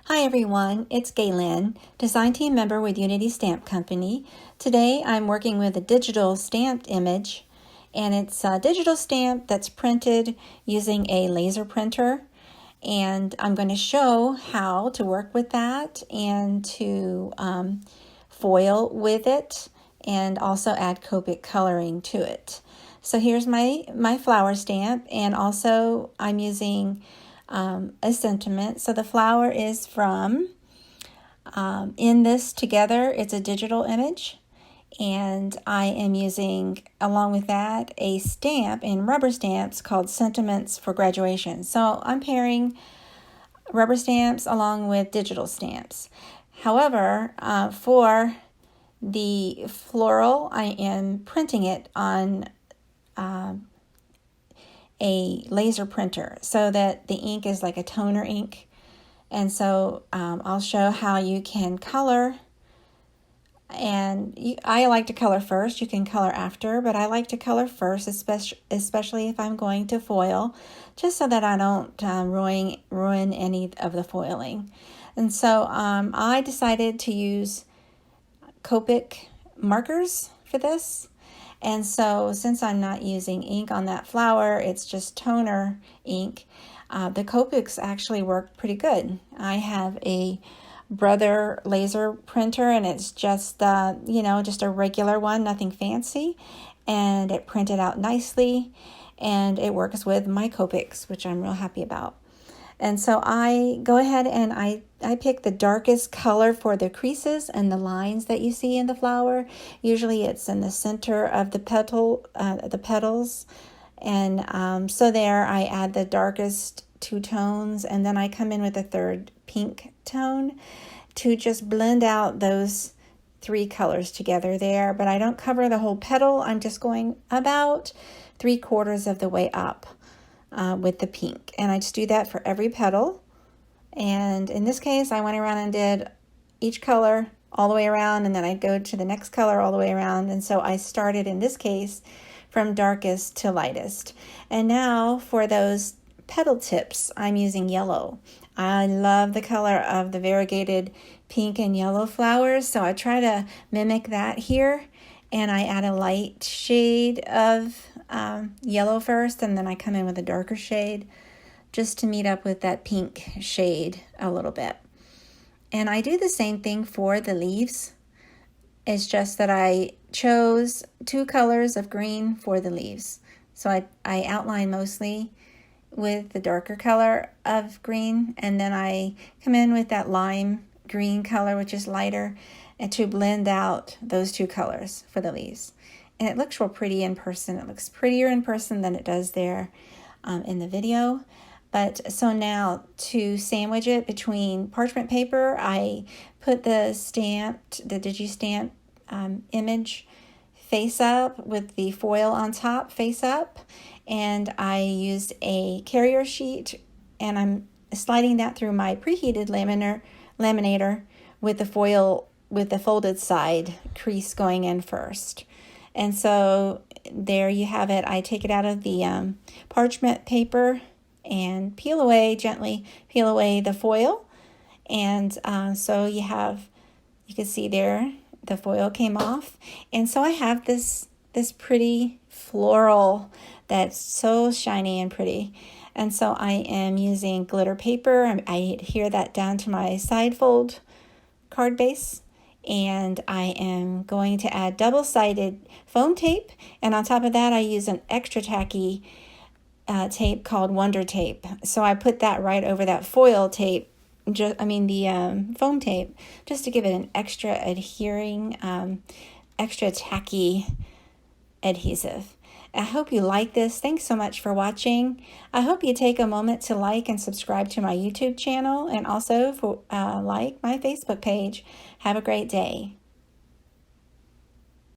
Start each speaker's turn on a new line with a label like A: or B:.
A: Hi everyone, it's Gaylin, design team member with Unity Stamp Company. Today I'm working with a digital stamped image, and it's a digital stamp that's printed using a laser printer. And I'm going to show how to work with that and to foil with it and also add Copic coloring to it. So here's my flower stamp, and also I'm using a sentiment. So the flower is from In This Together. It's a digital image, and I am using, along with that, a stamp in rubber stamps called Sentiments for Graduation. So I'm pairing rubber stamps along with digital stamps. However, for the floral, I am printing it on a laser printer so that the ink is like a toner ink. And so I'll show how you can color. And I like to color first. You can color after, but I like to color first, especially if I'm going to foil, just so that I don't ruin any of the foiling. And so I decided to use Copic markers for this. And so since I'm not using ink on that flower, it's just toner ink, the Copics actually work pretty good. I have a Brother laser printer, and it's just, just a regular one, nothing fancy. And it printed out nicely, and it works with my Copics, which I'm real happy about. And so I go ahead and I pick the darkest color for the creases and the lines that you see in the flower. Usually it's in the center of the petals. And so there I add the darkest two tones, and then I come in with a third pink tone to just blend out those three colors together there. But I don't cover the whole petal. I'm just going about 3/4 of the way up with the pink. And I just do that for every petal. And in this case, I went around and did each color all the way around, and then I'd go to the next color all the way around. And so I started, in this case, from darkest to lightest. And now for those petal tips, I'm using yellow. I love the color of the variegated pink and yellow flowers, so I try to mimic that here. And I add a light shade of yellow first, and then I come in with a darker shade just to meet up with that pink shade a little bit. And I do the same thing for the leaves. It's just that I chose 2 colors of green for the leaves. So I outline mostly with the darker color of green, and then I come in with that lime green color, which is lighter, and to blend out those 2 colors for the leaves. And it looks real pretty in person. It looks prettier in person than it does there in the video. But so now to sandwich it between parchment paper, I put the digi-stamp image face up with the foil on top face up. And I used a carrier sheet, and I'm sliding that through my preheated laminator with the foil, with the folded side crease going in first. And so there you have it. I take it out of the parchment paper and gently peel away the foil. And so you can see there, the foil came off. And so I have this pretty floral that's so shiny and pretty. And so I am using glitter paper. I adhere that down to my side fold card base. And I am going to add double-sided foam tape. And on top of that, I use an extra tacky tape called Wonder Tape. So I put that right over that foil tape, the foam tape, just to give it an extra adhering, extra tacky adhesive. I hope you like this. Thanks so much for watching. I hope you take a moment to like and subscribe to my YouTube channel, and also like my Facebook page. Have a great day.